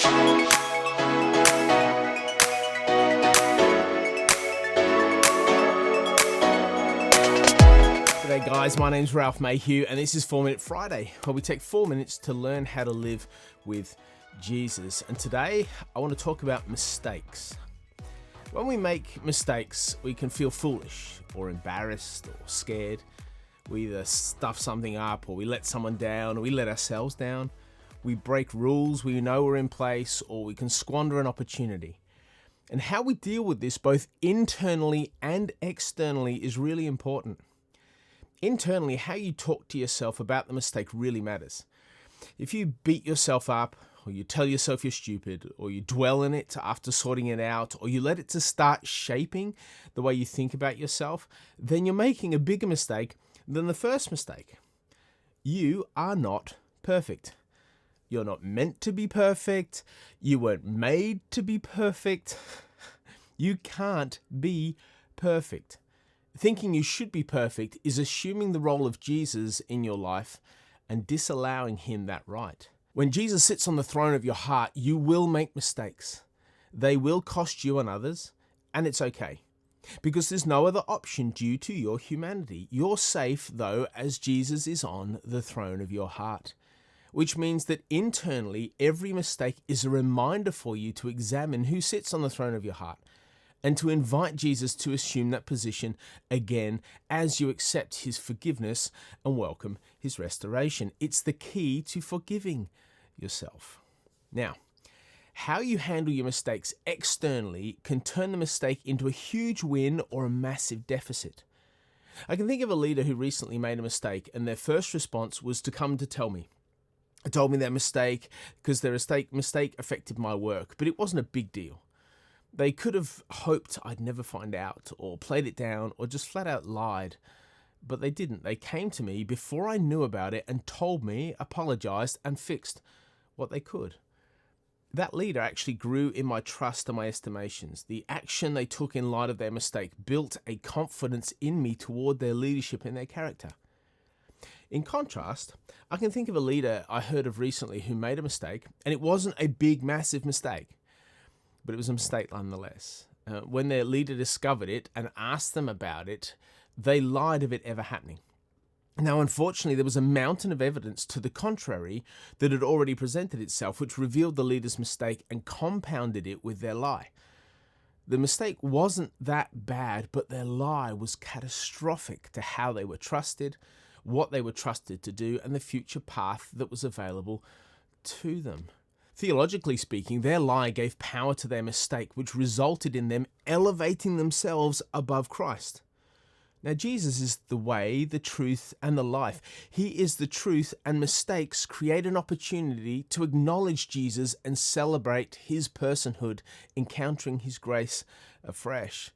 G'day guys, my name's Ralph Mayhew and this is 4 Minute Friday, where we take 4 minutes to learn how to live with Jesus. And today I want to talk about mistakes. When we make mistakes, we can feel foolish or embarrassed or scared. We either stuff something up, or we let someone down, or we let ourselves down. We break rules we know are in place, or we can squander an opportunity. And how we deal with this both internally and externally is really important. Internally, how you talk to yourself about the mistake really matters. If you beat yourself up, or you tell yourself you're stupid, or you dwell in it after sorting it out, or you let it to start shaping the way you think about yourself, then you're making a bigger mistake than the first mistake. You are not perfect. You're not meant to be perfect. You weren't made to be perfect. You can't be perfect. Thinking you should be perfect is assuming the role of Jesus in your life and disallowing him that right. When Jesus sits on the throne of your heart, you will make mistakes. They will cost you and others, and it's okay, because there's no other option due to your humanity. You're safe, though, as Jesus is on the throne of your heart, which means that internally, every mistake is a reminder for you to examine who sits on the throne of your heart, and to invite Jesus to assume that position again as you accept his forgiveness and welcome his restoration. It's the key to forgiving yourself. Now, how you handle your mistakes externally can turn the mistake into a huge win or a massive deficit. I can think of a leader who recently made a mistake, and their first response was to come to tell me. They told me their mistake because their mistake affected my work, but it wasn't a big deal. They could have hoped I'd never find out, or played it down, or just flat out lied. But they didn't. They came to me before I knew about it and told me, apologized, and fixed what they could. That leader actually grew in my trust and my estimations. The action they took in light of their mistake built a confidence in me toward their leadership and their character. In contrast, I can think of a leader I heard of recently who made a mistake, and it wasn't a big, massive mistake. But it was a mistake nonetheless. When their leader discovered it and asked them about it, they lied of it ever happening. Now, unfortunately, there was a mountain of evidence to the contrary that had already presented itself, which revealed the leader's mistake and compounded it with their lie. The mistake wasn't that bad, but their lie was catastrophic to how they were trusted, what they were trusted to do, and the future path that was available to them. Theologically speaking, their lie gave power to their mistake, which resulted in them elevating themselves above Christ. Now, Jesus is the way, the truth, and the life. He is the truth, and mistakes create an opportunity to acknowledge Jesus and celebrate his personhood, encountering his grace afresh.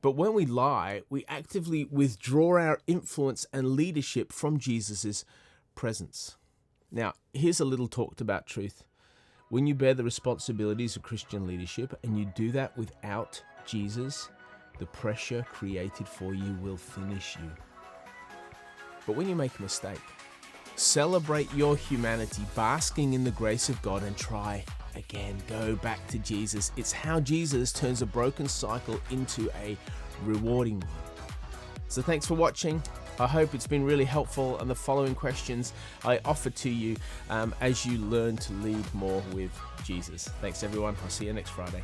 But when we lie, we actively withdraw our influence and leadership from Jesus' presence. Now, here's a little talked about truth. When you bear the responsibilities of Christian leadership and you do that without Jesus, the pressure created for you will finish you. But when you make a mistake, celebrate your humanity, basking in the grace of God, and try again. Go back to Jesus. It's how Jesus turns a broken cycle into a rewarding one. So thanks for watching. I hope it's been really helpful, and the following questions I offer to you as you learn to lead more with Jesus. Thanks everyone. I'll see you next Friday.